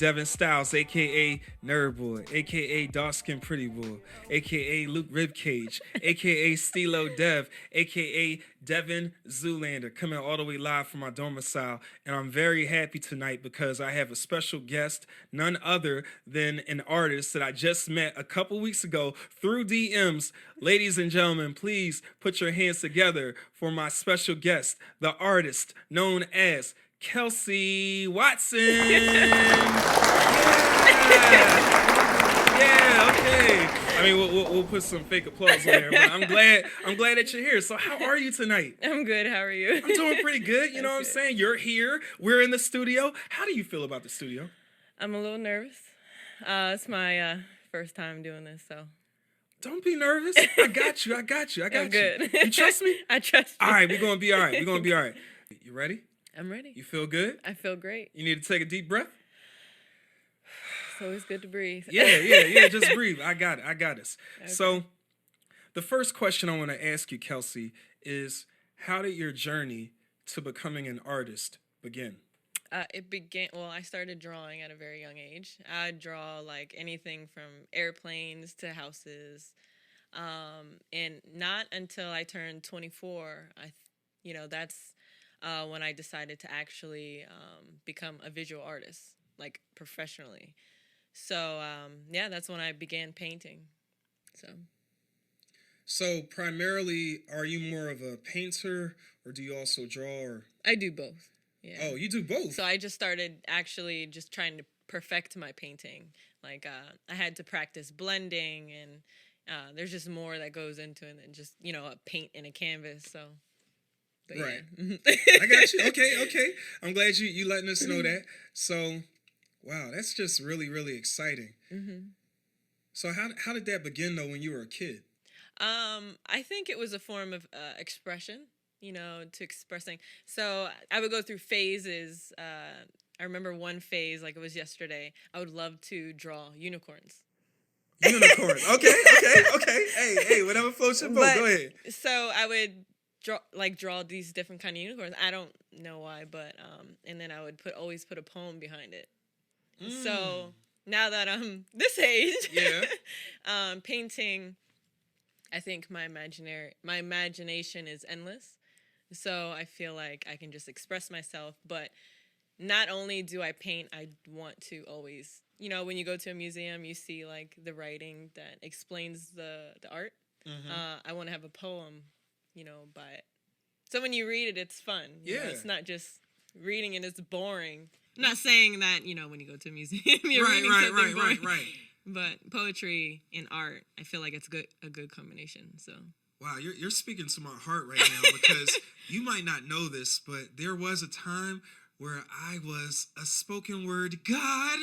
Devin Styles, aka Nerd Boy, aka Dark Skin Pretty Boy, aka Luke Ribcage, aka Stilo Dev, aka Devin Zoolander, coming all the way live from my domicile. And I'm very happy tonight because I have a special guest, none other than an artist that I just met a couple weeks ago through DMs. Ladies and gentlemen, please put your hands together for my special guest, the artist known as Kelsey Watson. Yeah, okay. I mean, we'll put some fake applause on there, but I'm glad that you're here. So how are you tonight? I'm good. How are you? I'm doing pretty good. You know what I'm saying? You're here. We're in the studio. How do you feel about the studio? I'm a little nervous. It's my first time doing this, so. Don't be nervous. I got you. I'm good. You trust me? I trust you. All right, we're going to be all right. You ready? I'm ready. You feel good? I feel great. You need to take a deep breath? It's always good to breathe. Yeah. Just breathe. I got us. Okay. So, the first question I want to ask you, Kelsey, is how did your journey to becoming an artist begin? I started drawing at a very young age. I draw like anything from airplanes to houses. And not until I turned 24, that's when I decided to actually become a visual artist, like professionally. So, that's when I began painting. So primarily, are you more of a painter or do you also draw? Or I do both. Yeah. Oh, you do both? So I just started actually just trying to perfect my painting. Like I had to practice blending and there's just more that goes into it than just, a paint and a canvas. So. But right. Yeah. I got you. Okay. I'm glad you letting us know that. So, wow, that's just really, really exciting. Mm-hmm. So how did that begin, though, when you were a kid? I think it was a form of expression, to expressing. So I would go through phases. I remember one phase, like it was yesterday, I would love to draw unicorns. Unicorns. Okay. Hey, whatever floats your boat. Go ahead. So I would draw these different kind of unicorns. I don't know why, but and then I would always put a poem behind it. So now that I'm this age, painting, I think my imagination is endless. So I feel like I can just express myself, but not only do I paint, I want to always, when you go to a museum, you see like the writing that explains the art. Mm-hmm. I want to have a poem, by it. So when you read it, it's fun. It's not just reading it, it's boring. I'm not saying that, when you go to a museum, you're reading something boring. Right. But poetry and art, I feel like it's a good combination. So. Wow, you're speaking to my heart right now because you might not know this, but there was a time where I was a spoken word god.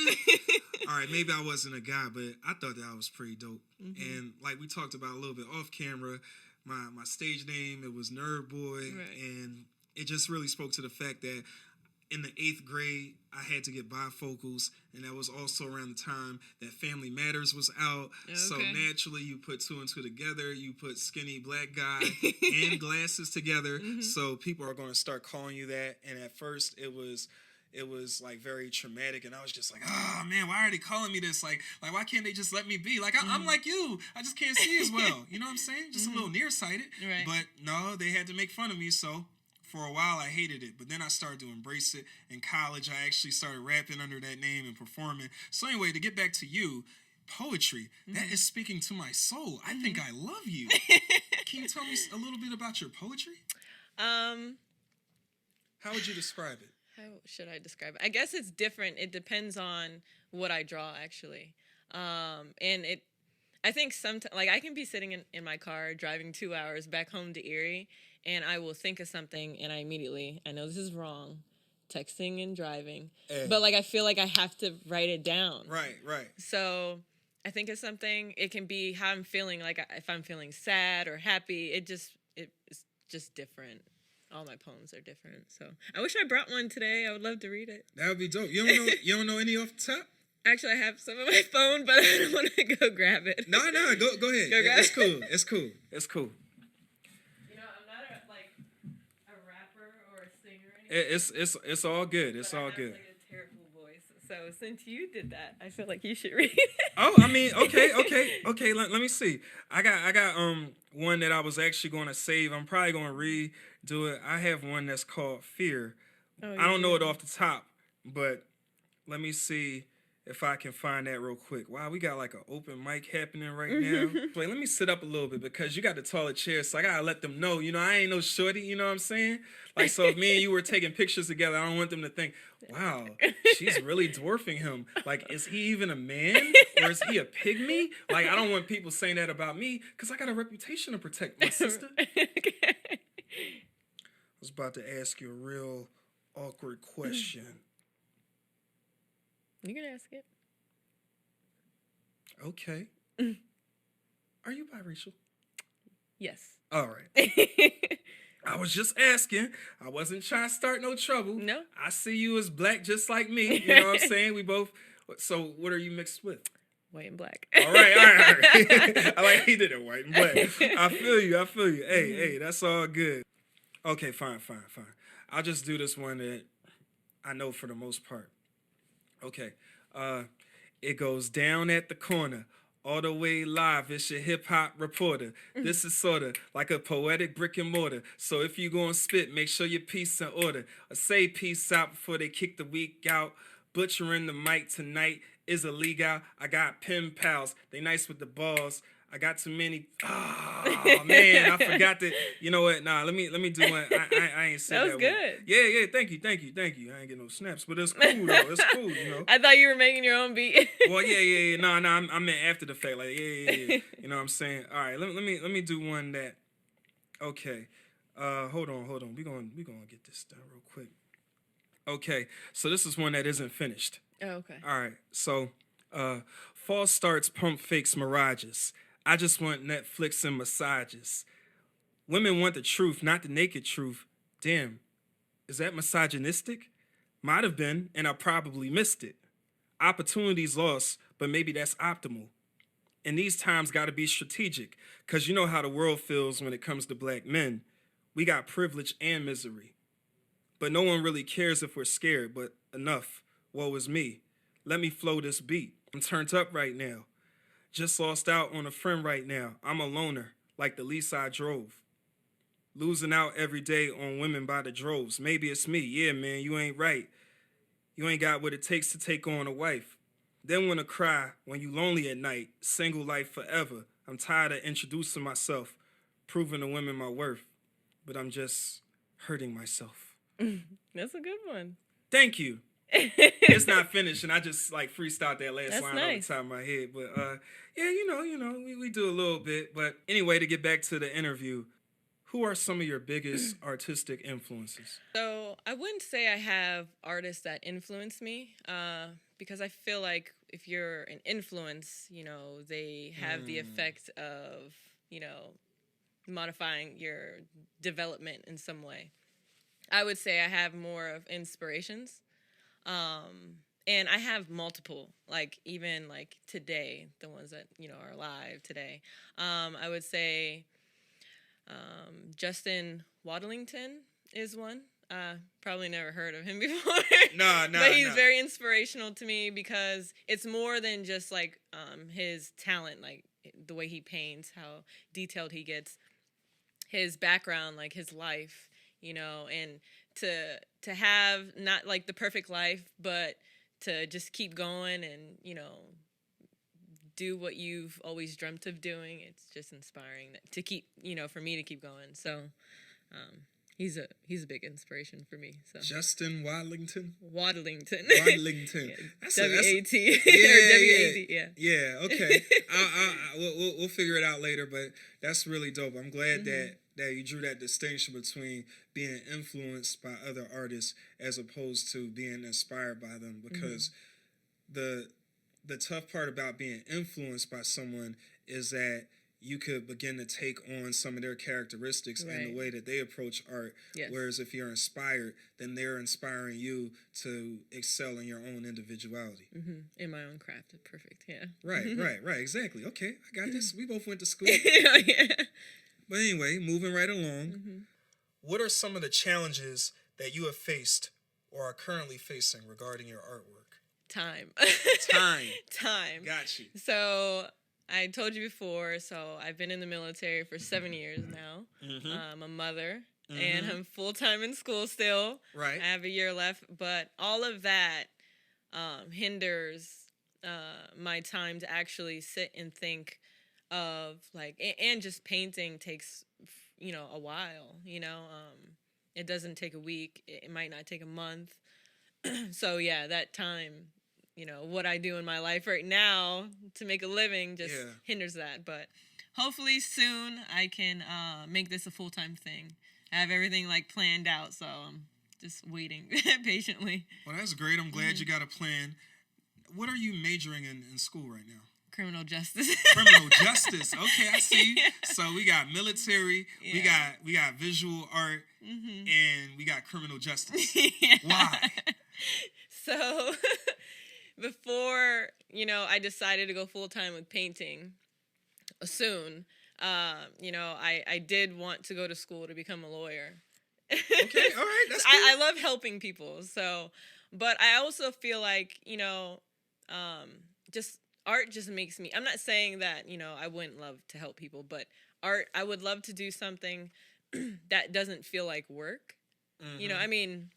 All right, maybe I wasn't a god, but I thought that was pretty dope. Mm-hmm. And like we talked about a little bit off camera, my stage name, it was Nerd Boy, right. And it just really spoke to the fact that in the 8th grade, I had to get bifocals, and that was also around the time that Family Matters was out. Okay. So naturally, you put 2 and 2 together. You put skinny black guy and glasses together. Mm-hmm. So people are going to start calling you that. And at first, it was like very traumatic, and I was just like, oh man, why are they calling me this? Like why can't they just let me be? Like I'm like you, I just can't see as well. You know what I'm saying? Just a little nearsighted. Right. But no, they had to make fun of me, so. For a while, I hated it, but then I started to embrace it. In college, I actually started rapping under that name and performing. So anyway, to get back to you, poetry, that is speaking to my soul. I think I love you. Can you tell me a little bit about your poetry? How would you describe it? How should I describe it? I guess it's different. It depends on what I draw, actually. I think sometimes, like I can be sitting in my car driving 2 hours back home to Erie, and I will think of something, and I know this is wrong, texting and driving, but like I feel like I have to write it down. Right. So I think it's something. It can be how I'm feeling. Like if I'm feeling sad or happy, it's just different. All my poems are different. So I wish I brought one today. I would love to read it. That would be dope. You don't know any off the top? Actually, I have some on my phone, but I don't want to go grab it. No, go ahead. Go grab It's cool. It's cool. I'm not a rapper or a singer or anything. It's all good. It's all good. Like a terrible voice. So since you did that, I feel like you should read. Oh, I mean, okay. Let me see. I got one that I was actually going to save. I'm probably going to redo it. I have one that's called Fear. Oh, I don't know it off the top, but let me see if I can find that real quick. Wow, we got like an open mic happening right now. Wait, let me sit up a little bit because you got the taller chair, so I gotta let them know. You know, I ain't no shorty. You know what I'm saying? Like, so if me and you were taking pictures together, I don't want them to think, wow, she's really dwarfing him. Like, is he even a man or is he a pygmy? Like, I don't want people saying that about me because I got a reputation to protect, my sister. Okay. I was about to ask you a real awkward question. You can ask it. Okay. Are you biracial? Yes. All right. I was just asking. I wasn't trying to start no trouble. No. I see you as black just like me. You know what I'm saying? We both. So what are you mixed with? White and black. All right. I like he did it white and black. I feel you. Hey, that's all good. Okay, fine. I'll just do this one that I know for the most part. Okay. It goes down at the corner. All the way live, it's your hip-hop reporter. This is sort of like a poetic brick and mortar. So if you gonna spit, make sure your piece in order. Or say peace out before they kick the week out. Butchering the mic tonight is illegal. I got pen pals. They nice with the balls. I got too many. Oh, man, I forgot that. You know what? Nah, let me do one. I ain't said that. That was good. One. Yeah. Thank you. I ain't get no snaps, but it's cool though. It's cool, you know. I thought you were making your own beat. Well, yeah. No, I meant after the fact. Like, yeah. You know what I'm saying? All right, let me do one that. Okay, hold on. We gonna get this done real quick. Okay, so this is one that isn't finished. Oh, okay. All right, so false starts, pump fakes, mirages. I just want Netflix and massages. Women want the truth, not the naked truth. Damn, is that misogynistic? Might have been, and I probably missed it. Opportunities lost, but maybe that's optimal. And these times gotta be strategic, because you know how the world feels when it comes to black men. We got privilege and misery. But no one really cares if we're scared, but enough. Woe is me. Let me flow this beat. I'm turned up right now. Just lost out on a friend right now. I'm a loner, like the lease I drove. Losing out every day on women by the droves. Maybe it's me. Yeah, man, you ain't right. You ain't got what it takes to take on a wife. Then wanna cry when you lonely at night. Single life forever. I'm tired of introducing myself, proving to women my worth. But I'm just hurting myself. That's a good one. Thank you. It's not finished, and I just like freestyled that last line nice. off the top of my head. But yeah, you know, we do a little bit. But anyway, to get back to the interview, who are some of your biggest artistic influences? So I wouldn't say I have artists that influence me, because I feel like if you're an influence, you know, they have the effect of, you know, modifying your development in some way. I would say I have more of inspirations. And I have multiple, like even like today, the ones that, you know, are alive today. I would say Justin Waddlington is one. Probably never heard of him before. No. But he's very inspirational to me because it's more than just like his talent, like the way he paints, how detailed he gets, his background, like his life, you know, and to have not like the perfect life, but to just keep going and, you know, do what you've always dreamt of doing. It's just inspiring to keep, you know, for me to keep going. So he's a big inspiration for me. So Justin Waddlington. Waddlington. Yeah. W-A-T or W-A-D. Yeah. Okay. We'll figure it out later, but that's really dope. I'm glad that you drew that distinction between being influenced by other artists as opposed to being inspired by them, because the tough part about being influenced by someone is that you could begin to take on some of their characteristics and the way that they approach art. Yes. Whereas if you're inspired, then they're inspiring you to excel in your own individuality. In my own craft. Perfect. Yeah. Right. Exactly. Okay. I got this. We both went to school. Yeah. But anyway, moving right along. What are some of the challenges that you have faced or are currently facing regarding your artwork? Time. Time. Time. Got you. So I told you before, so I've been in the military for 7 years now. Mm-hmm. I'm a mother, Mm-hmm. and I'm full-time in school still. Right. I have a year left, but all of that hinders my time to actually sit and think of, like, and just painting takes, a while, it doesn't take a week. It might not take a month. So, yeah, that time, what I do in my life right now to make a living just hinders that. But hopefully soon I can make this a full-time thing. I have everything, like, planned out, so I'm just waiting patiently. Well, that's great. I'm glad you got a plan. What are you majoring in school right now? Criminal justice. Criminal justice. Okay, I see. Yeah. So we got military, we got visual art, and we got criminal justice. Why? So before, I decided to go full-time with painting soon, I did want to go to school to become a lawyer. Okay, all right, that's cool. I love helping people, so, but I also feel like, just art just makes me, I'm not saying that, I wouldn't love to help people, but art, I would love to do something that doesn't feel like work. I mean,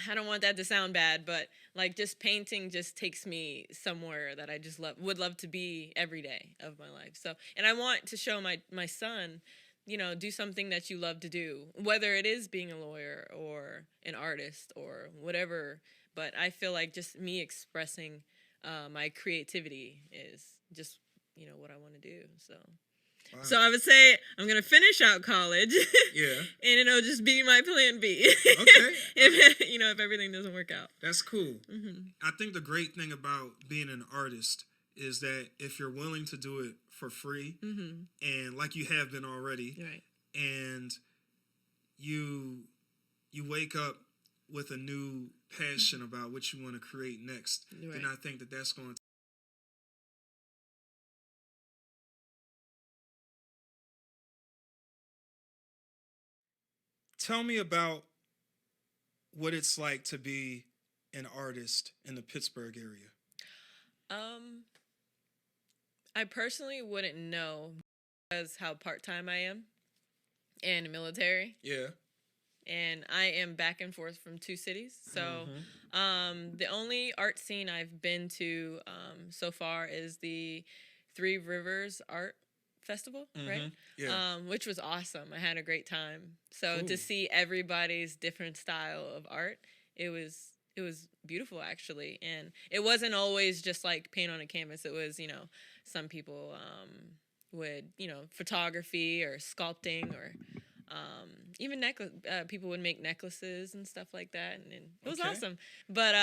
I don't want that to sound bad, but like just painting just takes me somewhere that I just would love to be every day of my life. So, and I want to show my son, do something that you love to do, whether it is being a lawyer or an artist or whatever. But I feel like just me expressing my creativity is just, what I want to do. So. Wow. So I would say I'm going to finish out college. Yeah. And it'll just be my plan B. Okay. if everything doesn't work out. That's cool. Mm-hmm. I think the great thing about being an artist is that if you're willing to do it for free, and like you have been already, right, and you wake up with a new passion about what you want to create next, right, then I think that's going to tell me about what it's like to be an artist in the Pittsburgh area. I personally wouldn't know because how part-time I am and military. Yeah. And I am back and forth from 2 cities. So the only art scene I've been to so far is the Three Rivers Art Festival, right? Yeah. Which was awesome. I had a great time. So cool. To see everybody's different style of art, it was beautiful actually. And it wasn't always just like paint on a canvas. It was, some people would, photography or sculpting or even people would make necklaces and stuff like that. And it was awesome. But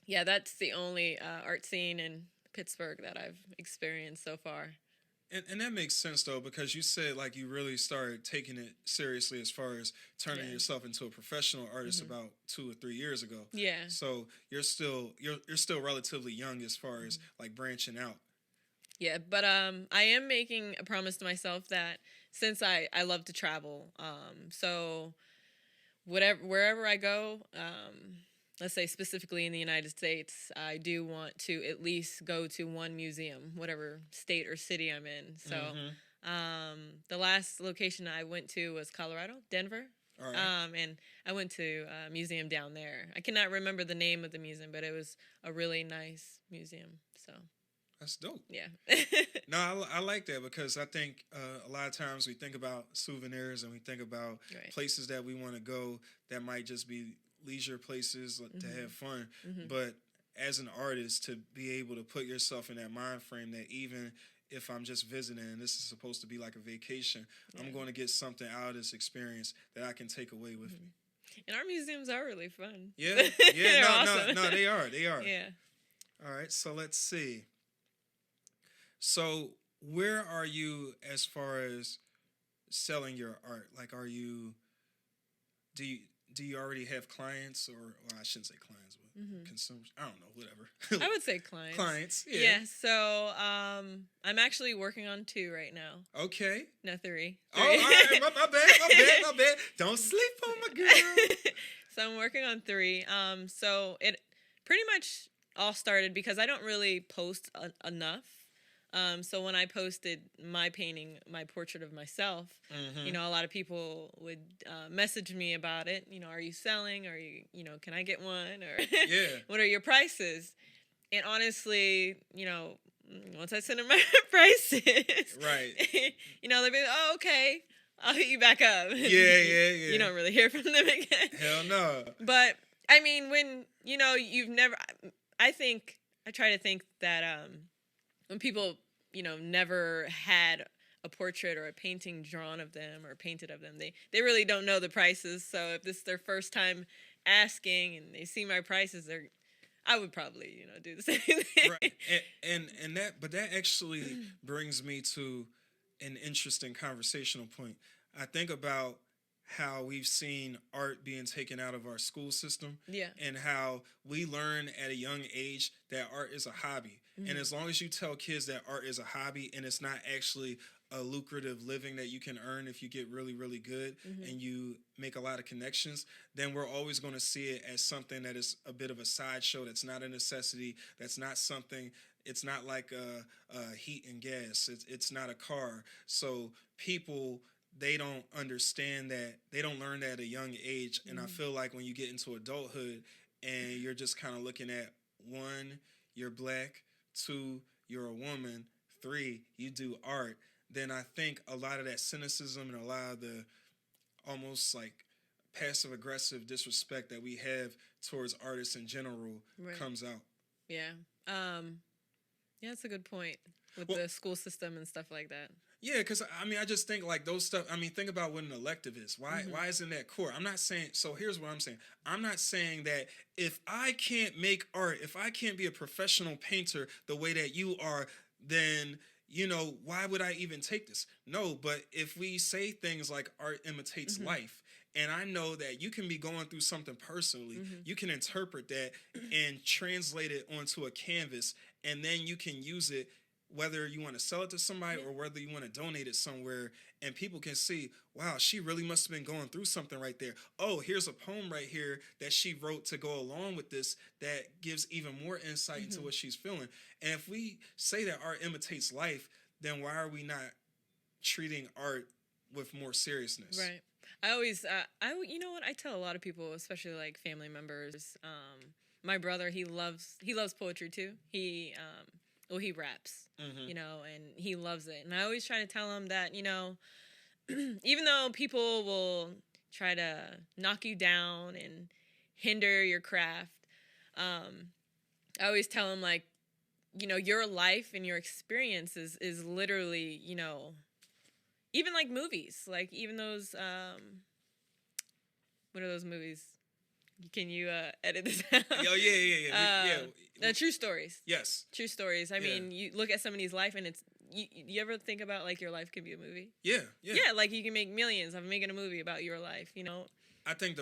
yeah, that's the only art scene in Pittsburgh that I've experienced so far. And that makes sense, though, because you said, like, you really started taking it seriously as far as turning yourself into a professional artist about 2 or 3 years ago. Yeah. So you're still relatively young as far as, like, branching out. Yeah, but I am making a promise to myself that since I love to travel, so wherever I go, let's say specifically in the United States, I do want to at least go to one museum, whatever state or city I'm in. So the last location I went to was Colorado, Denver. All right. And I went to a museum down there. I cannot remember the name of the museum, but it was a really nice museum. So that's dope. Yeah. No, I like that because I think a lot of times we think about souvenirs and we think about places that we want to go that might just be leisure places to have fun, but as an artist, to be able to put yourself in that mind frame that even if I'm just visiting and this is supposed to be like a vacation, I'm going to get something out of this experience that I can take away with me. And our museums are really fun. Yeah, They're awesome. No, they are. Yeah. All right, so let's see. So where are you as far as selling your art? Like, do you already have clients well, I shouldn't say clients, but consumers? I don't know, whatever. I would say clients. Clients, yeah. Yeah, so I'm actually working on 2 right now. Okay. No, 3. Oh, all right, my bad. Don't sleep on my girl. So I'm working on 3. So pretty much all started because I don't really post enough. So when I posted my painting, my portrait of myself, Mm-hmm. a lot of people would message me about it. Are you selling? Are you, can I get one? Or Yeah. what are your prices? And honestly, once I send them my prices, Right. they'll be, oh, okay, I'll hit you back up. Yeah. You don't really hear from them again. Hell no. But I mean, when you've never, I try to think that when people never had a portrait or a painting drawn of them or painted of them, they really don't know the prices. So if this is their first time asking and they see my prices, I would probably do the same thing. Right. And that actually brings me to an interesting conversational point. I think about how we've seen art being taken out of our school system, Yeah. and how we learn at a young age that art is a hobby. And as long as you tell kids that art is a hobby and it's not actually a lucrative living that you can earn if you get really, really good and you make a lot of connections, then we're always going to see it as something that is a bit of a sideshow, that's not a necessity, that's not something, it's not like heat and gas, it's not a car. So people, they don't understand that, they don't learn that at a young age. And I feel like when you get into adulthood and you're just kind of looking at, 1, you're black, 2, you're a woman, 3, you do art, then I think a lot of that cynicism and a lot of the almost like passive aggressive disrespect that we have towards artists in general comes out. Yeah. Yeah, that's a good point with the school system and stuff like that. Yeah, because I just think like those stuff. Think about what an elective is. Why isn't that core? I'm not saying. So here's what I'm saying. I'm not saying that if I can't make art, if I can't be a professional painter the way that you are, then why would I even take this? No, but if we say things like art imitates life, and I know that you can be going through something personally, you can interpret that and translate it onto a canvas, and then you can use it, whether you want to sell it to somebody or whether you want to donate it somewhere, and people can see, wow, she really must have been going through something right there. Oh, here's a poem right here that she wrote to go along with this that gives even more insight into what she's feeling. And if we say that art imitates life, then why are we not treating art with more seriousness? Right. I always, you know what? I tell a lot of people, especially like family members. My brother, he loves poetry too. He raps, and he loves it. And I always try to tell him that, even though people will try to knock you down and hinder your craft, I always tell him, like, your life and your experience is literally, even like movies, like even those, what are those movies? Can you edit this out? Oh, yeah. True stories. Yes. True stories. I mean, you look at somebody's life and it's, you ever think about like your life could be a movie? Yeah. Yeah, like you can make millions of making a movie about your life, I think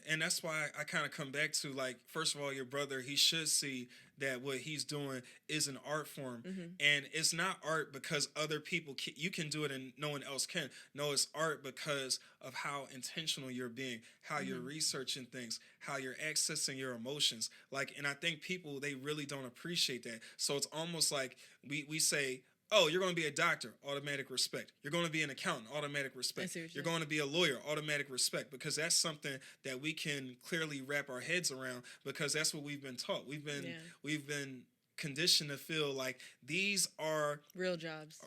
and that's why I kind of come back to, like, first of all, your brother, he should see that what he's doing is an art form, and it's not art because other people you can do it and no one else can. No, it's art because of how intentional you're being, how you're researching things, how you're accessing your emotions. Like, and I think people, they really don't appreciate that. So it's almost like we say, oh, you're going to be a doctor, automatic respect. You're going to be an accountant, automatic respect. You're going to be a lawyer, automatic respect, because that's something that we can clearly wrap our heads around, because that's what we've been taught. We've been conditioned to feel like these are real jobs.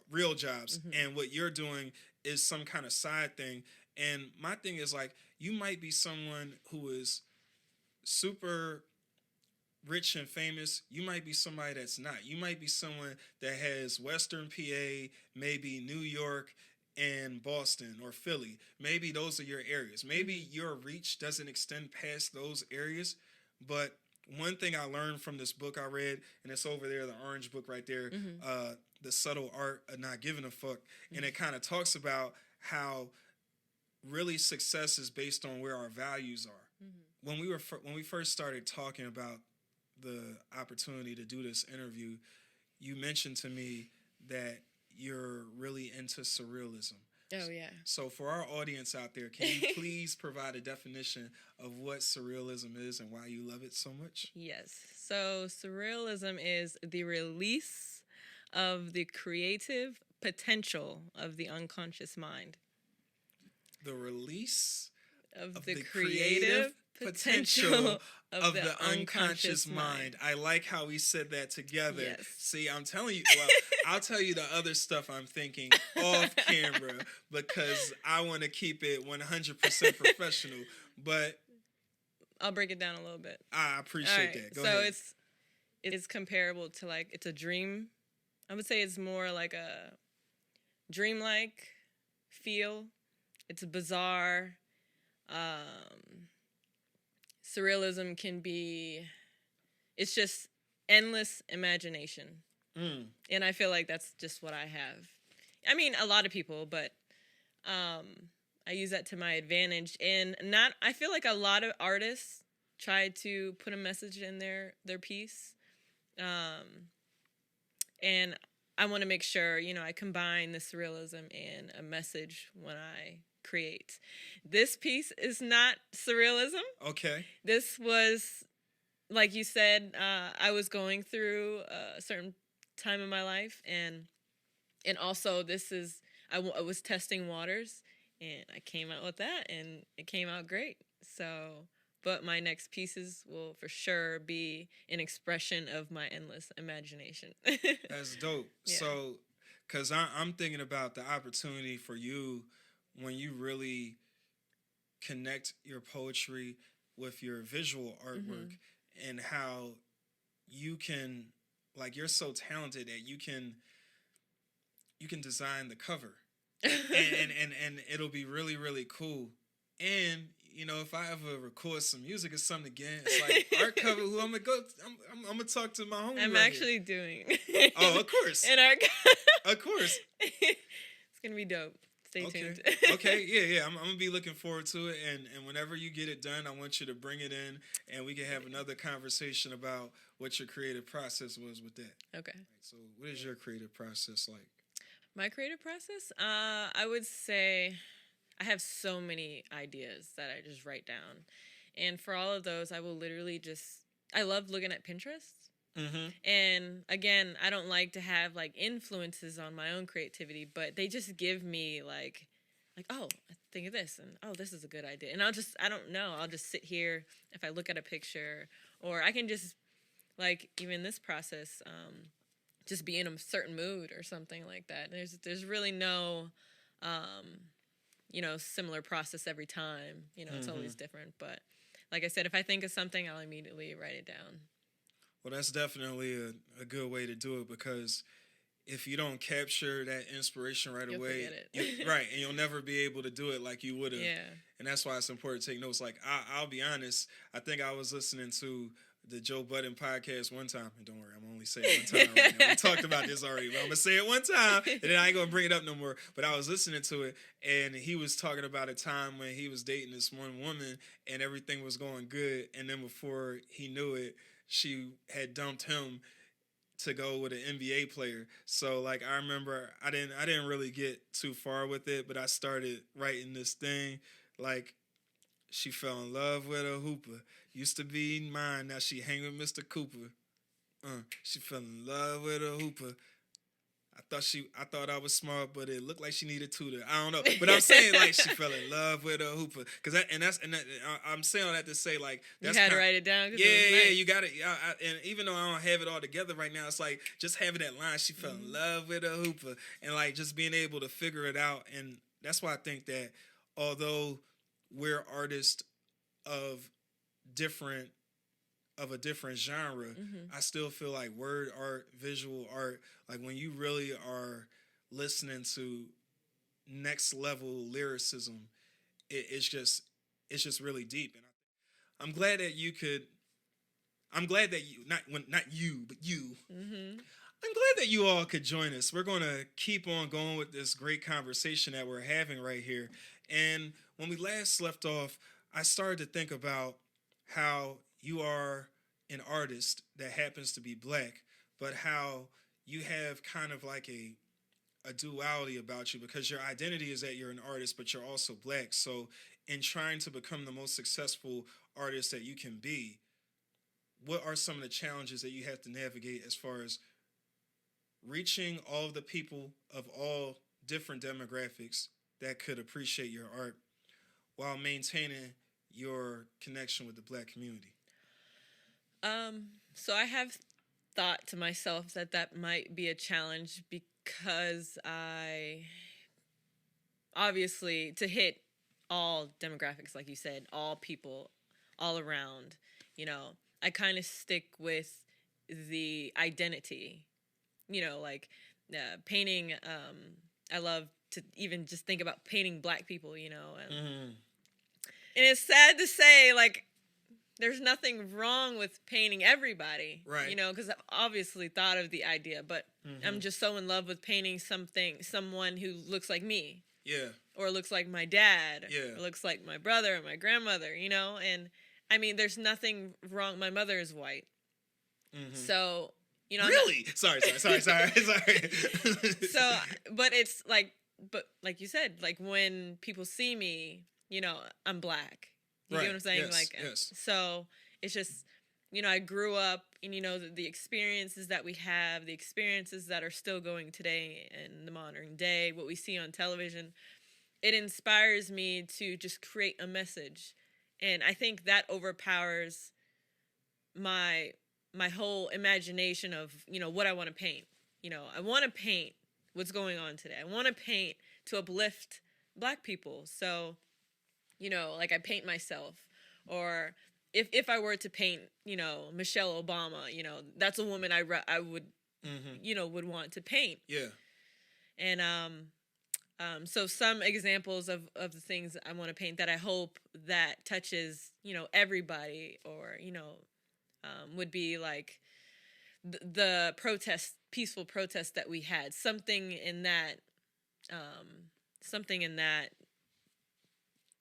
And what you're doing is some kind of side thing. And my thing is, like, you might be someone who is super rich and famous, you might be somebody that's not. You might be someone that has Western PA, maybe New York and Boston or Philly. Maybe those are your areas. Maybe your reach doesn't extend past those areas. But one thing I learned from this book I read, and it's over there, the orange book right there, The Subtle Art of Not Giving a Fuck. And it kind of talks about how really success is based on where our values are. When we first started talking about the opportunity to do this interview, you mentioned to me that you're really into surrealism. Oh, yeah. So for our audience out there, can you please provide a definition of what surrealism is and why you love it so much? Yes. So surrealism is the release of the creative potential of the unconscious mind. The release Of of the the creative potential of the unconscious mind. I like how we said that together. Yes. See, I'm telling you, well, I'll tell you the other stuff I'm thinking off camera because I want to keep it 100% professional. But I'll break it down a little bit. I appreciate that. Go so ahead. it's comparable to, like, it's a dream. I would say it's more like a dreamlike feel. It's bizarre. Surrealism can be, it's just endless imagination. And I feel like that's just what I have. I mean, a lot of people, but I use that to my advantage. And I feel like a lot of artists try to put a message in their piece. And I want to make sure, I combine the surrealism and a message when I create. This piece is not surrealism. Okay. This was, like you said, I was going through a certain time in my life, and also this is, I was testing waters, and I came out with that, and it came out great. So, but my next pieces will for sure be an expression of my endless imagination. That's dope. Yeah. So, because I'm thinking about the opportunity for you when you really connect your poetry with your visual artwork and how you can, like, you're so talented that you can design the cover and it'll be really, really cool. And if I ever record some music or something again, it's like art cover. Who I'm gonna talk to my homie. I'm right actually here. doing. Oh, of course. An art. Of course. It's gonna be dope. Stay tuned. Okay, yeah. I'm gonna be looking forward to it, and whenever you get it done, I want you to bring it in, and we can have another conversation about what your creative process was with that. Okay. So, what is your creative process like? My creative process, I would say, I have so many ideas that I just write down, and for all of those, I will literally I love looking at Pinterest. And again, I don't like to have like influences on my own creativity, but they just give me like, oh, think of this, and oh, this is a good idea. And I don't know, I'll just sit here if I look at a picture, or I can just, like, even this process, just be in a certain mood or something like that. There's really no, similar process every time. It's always different. But like I said, if I think of something, I'll immediately write it down. Well, that's definitely a good way to do it, because if you don't capture that inspiration right You'll away, forget it. right, and you'll never be able to do it like you would have. Yeah. And that's why it's important to take notes. Like, I'll be honest, I think I was listening to the Joe Budden podcast one time, and don't worry, I'm only saying it one time right now. We talked about this already, but I'm gonna say it one time, and then I ain't gonna bring it up no more. But I was listening to it, and he was talking about a time when he was dating this one woman, and everything was going good, and then before he knew it, she had dumped him to go with an NBA player. So, like, I remember I didn't really get too far with it, but I started writing this thing like, she fell in love with a hooper. Used to be mine, now she hang with Mr. Cooper. She fell in love with a hooper. I thought I was smart, but it looked like she needed a tutor. I don't know, but I'm saying, like, she fell in love with a hooper, I'm saying all that to say, like, that's you had to write it down. Yeah, you got it. And even though I don't have it all together right now, it's like just having that line, she fell in love with a hooper, and like just being able to figure it out. And that's why I think that although we're artists of a different genre, I still feel like word art, visual art, like when you really are listening to next level lyricism, it's just really deep. And I'm glad that you, not you, but you. I'm glad that you all could join us. We're going to keep on going with this great conversation that we're having right here. And when we last left off, I started to think about how you are an artist that happens to be black, but how you have kind of like a a duality about you because your identity is that you're an artist, but you're also black. So in trying to become the most successful artist that you can be, what are some of the challenges that you have to navigate as far as reaching all of the people of all different demographics that could appreciate your art while maintaining your connection with the black community? So I have thought to myself that might be a challenge because I obviously to hit all demographics, like you said, all people, all around, I kind of stick with the identity, like painting. I love to even just think about painting black people, and it's sad to say, like, there's nothing wrong with painting everybody, right? Because I've obviously thought of the idea, but I'm just so in love with painting someone who looks like me, or looks like my dad, or looks like my brother or my grandmother, and I mean, there's nothing wrong. My mother is white, so really, sorry. So, but it's like, you said, like when people see me, I'm black. You get what I'm saying? Yes. So it's just, I grew up, and the experiences that we have, the experiences that are still going today in the modern day, what we see on television, it inspires me to just create a message, and I think that overpowers my whole imagination of what I want to paint. I want to paint what's going on today. I want to paint to uplift black people. So like I paint myself, or if I were to paint, Michelle Obama, that's a woman I would, would want to paint. Yeah. And so some examples of the things I want to paint that I hope that touches, everybody, or, would be like the peaceful protest that we had. Something in that.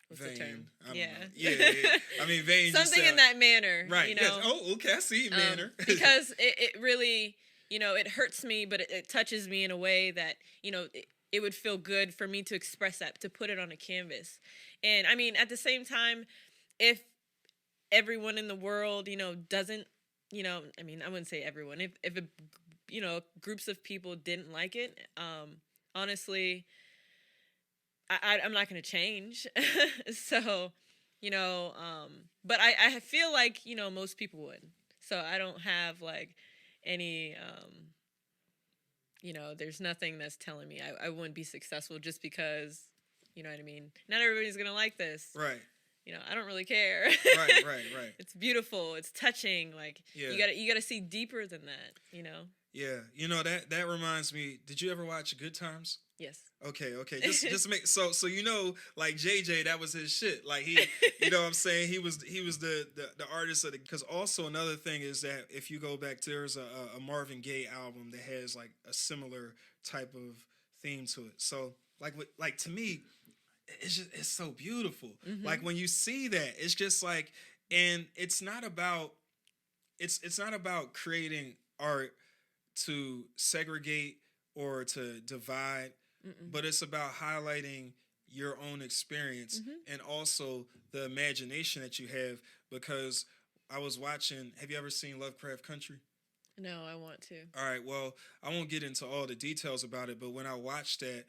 What's vein. the term? I don't know. Yeah. I mean, vein. Something in that manner. Right. Yes. Oh, okay. I see manner. Because it really, it hurts me, but it touches me in a way that, it would feel good for me to express that, to put it on a canvas. And I mean, at the same time, if everyone in the world, doesn't, I mean, I wouldn't say everyone. If groups of people didn't like it, honestly, I'm not going to change. So, but I feel like, most people would. So I don't have like any, there's nothing that's telling me I wouldn't be successful just because, you know what I mean? Not everybody's going to like this. Right. I don't really care. Right. It's beautiful. It's touching. Like, you gotta see deeper than that, Yeah. That reminds me, did you ever watch Good Times? Yes. Okay. Just make so like JJ, that was his shit. Like he, what I'm saying, he was the artist of the. Because also another thing is that if you go back, there's a Marvin Gaye album that has like a similar type of theme to it. So like to me, it's so beautiful. Mm-hmm. Like when you see that, it's just like, and it's not about creating art to segregate or to divide. Mm-mm. But it's about highlighting your own experience and also the imagination that you have. Because I was watching, have you ever seen Lovecraft Country? No, I want to. All right, well, I won't get into all the details about it, but when I watched that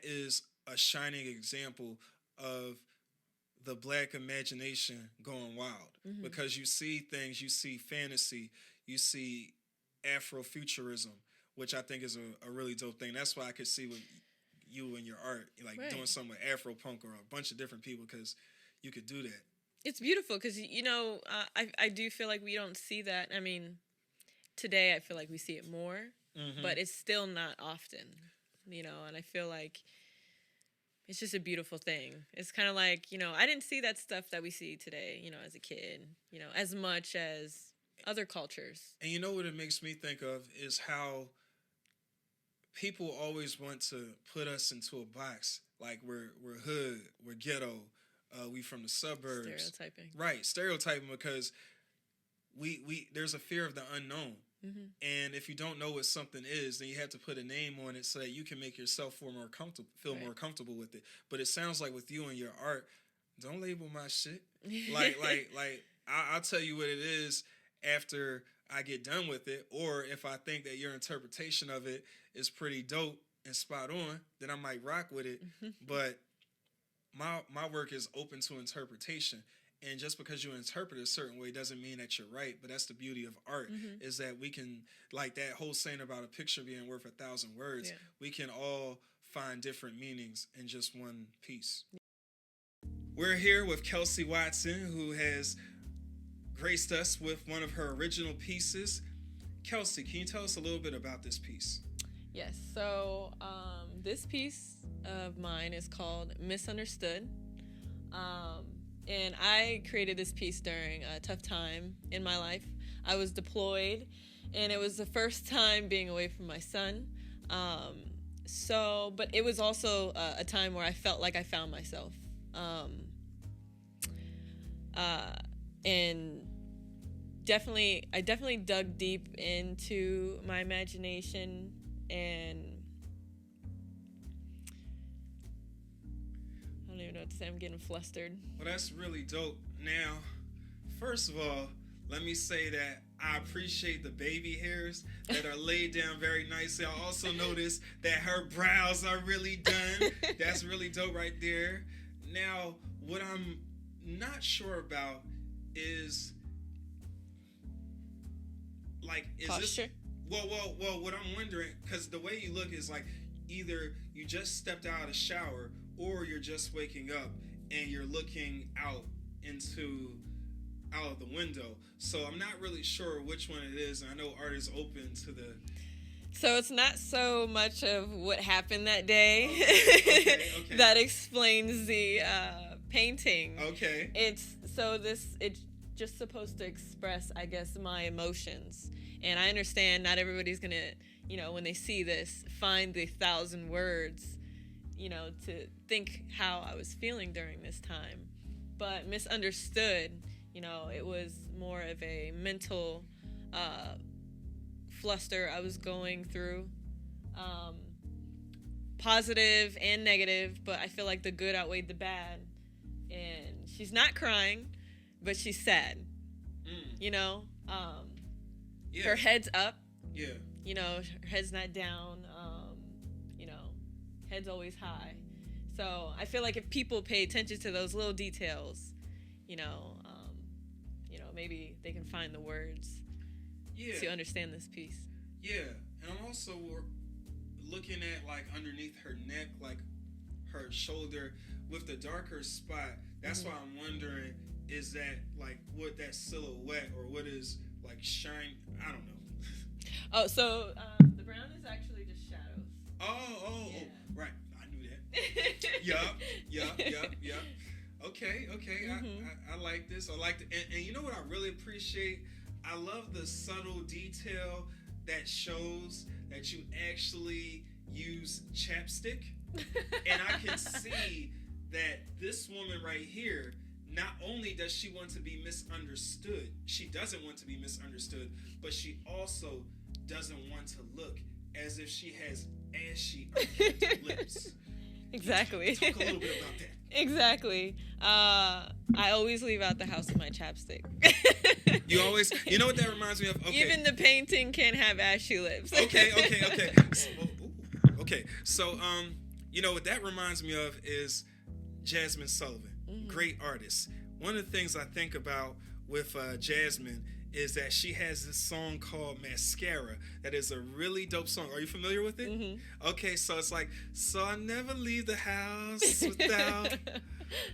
is a shining example of the black imagination going wild. Mm-hmm. Because you see things, you see fantasy, you see Afrofuturism, which I think is a really dope thing. That's why I could see with you and your art, like doing something with Afropunk or a bunch of different people, because you could do that. It's beautiful because, I do feel like we don't see that. I mean, today I feel like we see it more, but it's still not often, and I feel like it's just a beautiful thing. It's kind of like, I didn't see that stuff that we see today, as a kid, as much as other cultures. And what it makes me think of is how people always want to put us into a box. Like we're hood, we're ghetto, we from the suburbs. Stereotyping. Right, stereotyping, because we there's a fear of the unknown. And if you don't know what something is, then you have to put a name on it so that you can make yourself feel more comfortable with it. But it sounds like with you and your art, don't label my shit. I'll tell you what it is after I get done with it, or if I think that your interpretation of it is pretty dope and spot on, then I might rock with it. But my work is open to interpretation. And just because you interpret it a certain way doesn't mean that you're right. But that's the beauty of art, is that we can, like that whole saying about a picture being worth 1,000 words, we can all find different meanings in just one piece. We're here with Kelsey Watson, who has graced us with one of her original pieces. Kelsey, can you tell us a little bit about this piece? Yes. So this piece of mine is called Misunderstood. And I created this piece during a tough time in my life. I was deployed, and it was the first time being away from my son. But it was also a time where I felt like I found myself. And I definitely dug deep into my imagination, and I don't even know what to say. I'm getting flustered. Well, that's really dope. Now, first of all, let me say that I appreciate the baby hairs that are laid down very nicely. I also noticed that her brows are really done. That's really dope right there. Now, what I'm not sure about is, like, is posture? This... Well, what I'm wondering, because the way you look is like either you just stepped out of the shower or you're just waking up and you're looking out of the window. So I'm not really sure which one it is. And I know art is open to the... So it's not so much of what happened that day okay. that explains the painting. Okay. It's just supposed to express, I guess, my emotions. And I understand not everybody's going to, when they see this, find the 1,000 words, to think how I was feeling during this time. But misunderstood, it was more of a mental fluster I was going through. Positive and negative, but I feel like the good outweighed the bad. And she's not crying, but she's sad. Yeah. Her head's up. Yeah. Her head's not down. Head's always high. So I feel like if people pay attention to those little details, maybe they can find the words to understand this piece. Yeah, and I'm also looking at, like, underneath her neck, like her shoulder with the darker spot. That's why I'm wondering, is that like what that silhouette or what is like shine? I don't know. Oh, so the brown is actually just shadows. Oh, right. I knew that. Yup. Okay. I like this. I like it. And you know what I really appreciate? I love the subtle detail that shows that you actually use chapstick. And I can see that this woman right here, not only does she want to be misunderstood, she doesn't want to be misunderstood, but she also doesn't want to look as if she has ashy lips. Exactly. Talk a little bit about that. Exactly. I always leave out the house with my chapstick. You know what that reminds me of? Okay. Even the painting can have ashy lips. Okay. So, what that reminds me of is Jasmine Sullivan, great artist. One of the things I think about with Jasmine is that she has this song called Mascara that is a really dope song. Are you familiar with it? Mm-hmm. Okay, so it's like, so I never leave the house without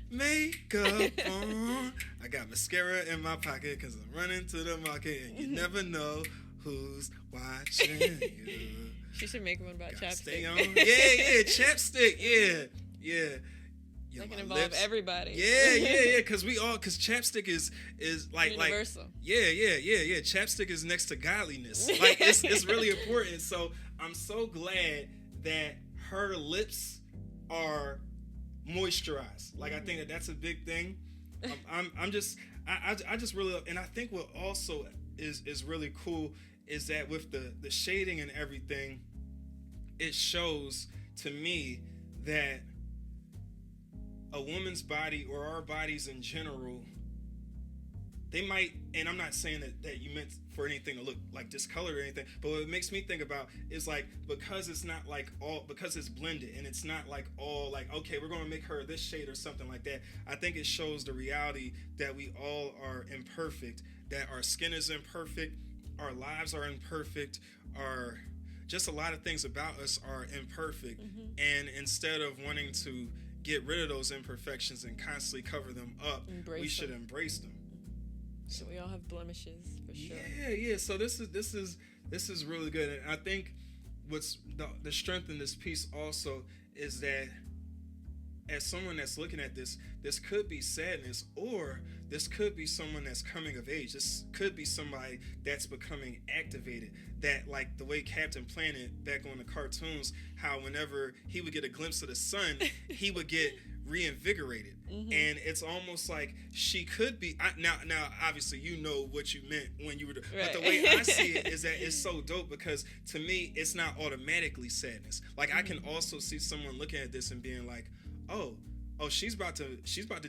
makeup on. I got mascara in my pocket because I'm running to the market and you never know who's watching you. She should make one about chapstick. Stay on. Yeah, chapstick. Yeah. That can involve everybody. Yeah. Because chapstick is like universal. Yeah. Chapstick is next to godliness. Like it's really important. So I'm so glad that her lips are moisturized. Like I think that's a big thing. I just really, and I think what also is really cool is that with the shading and everything, it shows to me that a woman's body, or our bodies in general, they might, and I'm not saying that you meant for anything to look like discolored or anything, but what it makes me think about is like, because it's not like all, because it's blended and it's not like all like, okay, we're going to make her this shade or something like that. I think it shows the reality that we all are imperfect, that our skin is imperfect, our lives are imperfect, our just a lot of things about us are imperfect. And instead of wanting to get rid of those imperfections and constantly cover them up, we should embrace them. So we all have blemishes, for sure. Yeah. So this is really good, and I think what's the strength in this piece also is that as someone that's looking at this could be sadness, or this could be someone that's coming of age. This could be somebody that's becoming activated. That, like the way Captain Planet back on the cartoons, how whenever he would get a glimpse of the sun, he would get reinvigorated. And it's almost like she could be now obviously you know what you meant when you were but the way I see it is that it's so dope, because to me it's not automatically sadness. Like I can also see someone looking at this and being like, oh, she's about to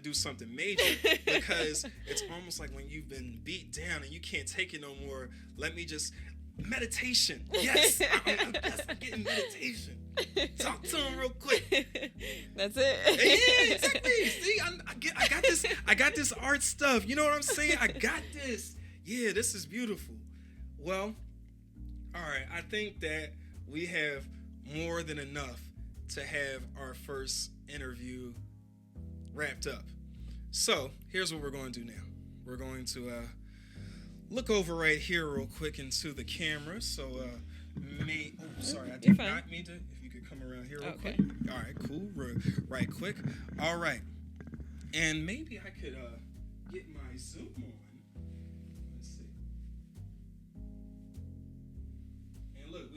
do something major, because it's almost like when you've been beat down and you can't take it no more, let me just meditation. Yes, I'm getting meditation. Talk to him real quick. That's it. Yeah, exactly. See, I got this art stuff. You know what I'm saying? I got this. Yeah, this is beautiful. Well, all right. I think that we have more than enough to have our first interview wrapped up. So here's what we're going to do now. We're going to look over right here real quick into the camera. So sorry, I did not mean to. If you could come around here real quick. All right, cool. Right quick. All right. And maybe I could get my Zoom on. Let's see. And look,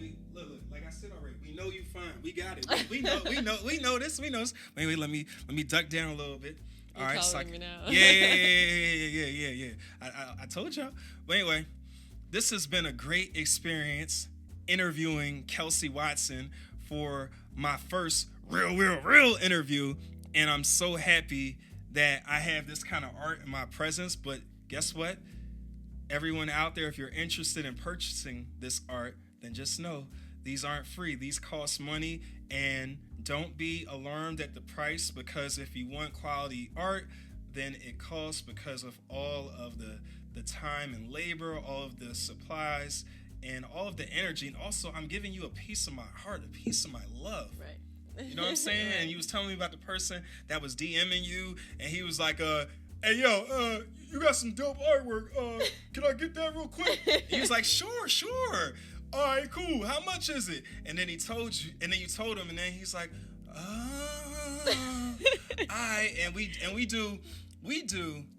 like I said already, we know you fine. We got it. We know this. Wait, let me duck down a little bit. All right, so me now. Yeah. I told y'all. But anyway, this has been a great experience interviewing Kelsey Watson for my first real interview, and I'm so happy that I have this kind of art in my presence. But guess what? Everyone out there, if you're interested in purchasing this art, then just know these aren't free. These cost money, and don't be alarmed at the price, because if you want quality art, then it costs because of all of the time and labor, all of the supplies, and all of the energy. And also, I'm giving you a piece of my heart, a piece of my love. Right. You know what I'm saying? Right. And you was telling me about the person that was DMing you, and he was like, hey, yo, you got some dope artwork. Can I get that real quick? And he was like, sure. All right, cool. How much is it? And then he told you, and then you told him, and then he's like,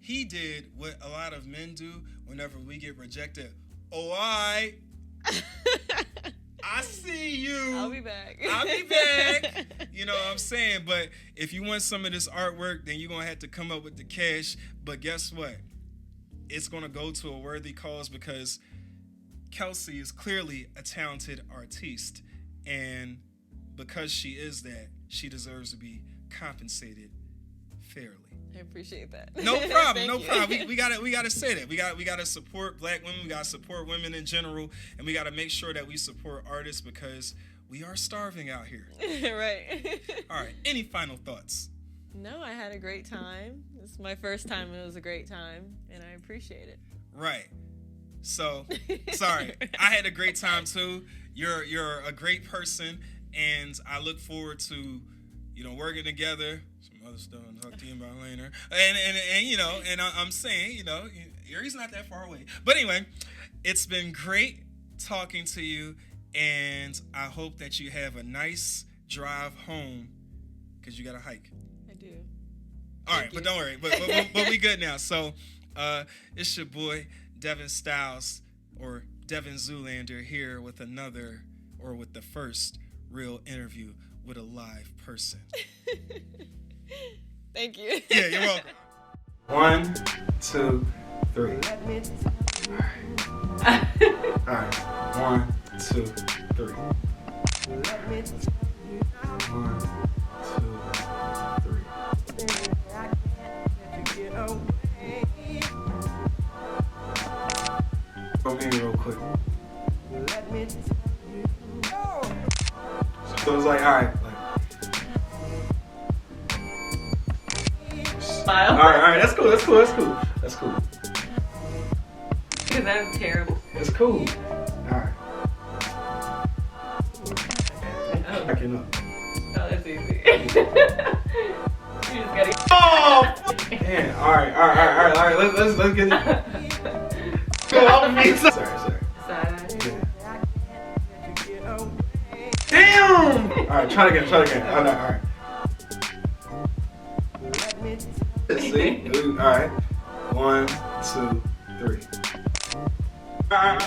he did what a lot of men do whenever we get rejected. Oh, I see you. I'll be back. You know what I'm saying? But if you want some of this artwork, then you're going to have to come up with the cash. But guess what? It's going to go to a worthy cause, because Kelsey is clearly a talented artiste. And because she is that, she deserves to be compensated fairly. I appreciate that. No problem. We gotta say that. We gotta support black women. We gotta support women in general, and we gotta make sure that we support artists, because we are starving out here. Right. All right. Any final thoughts? No, I had a great time. This is my first time, and it was a great time, and I appreciate it. Right. So, sorry. I had a great time too. You're a great person, and I look forward to, working together. Some other stuff I'll talk to you about later. And I'm saying, Erie's not that far away. But anyway, it's been great talking to you, and I hope that you have a nice drive home, because you got to hike. I do. All right, but don't worry. But we good now. So it's your boy, Devin Styles, or Devin Zoolander, here with the first real interview with a live person. Thank you. Yeah, you're welcome. 1, 2, 3. All right. Alright, 1, 2, 3. 1, 2, 3. Go me real quick. So it's like, alright, Smile. Alright, that's cool. Because I'm terrible. It's cool. Alright. Backing up. Oh, that's easy. You just gotta. Oh! Man, alright. Let's get it. Go on me. Sorry. Side. Damn! Alright, try it again. Alright. See? Alright. 1, 2, 3. Alright.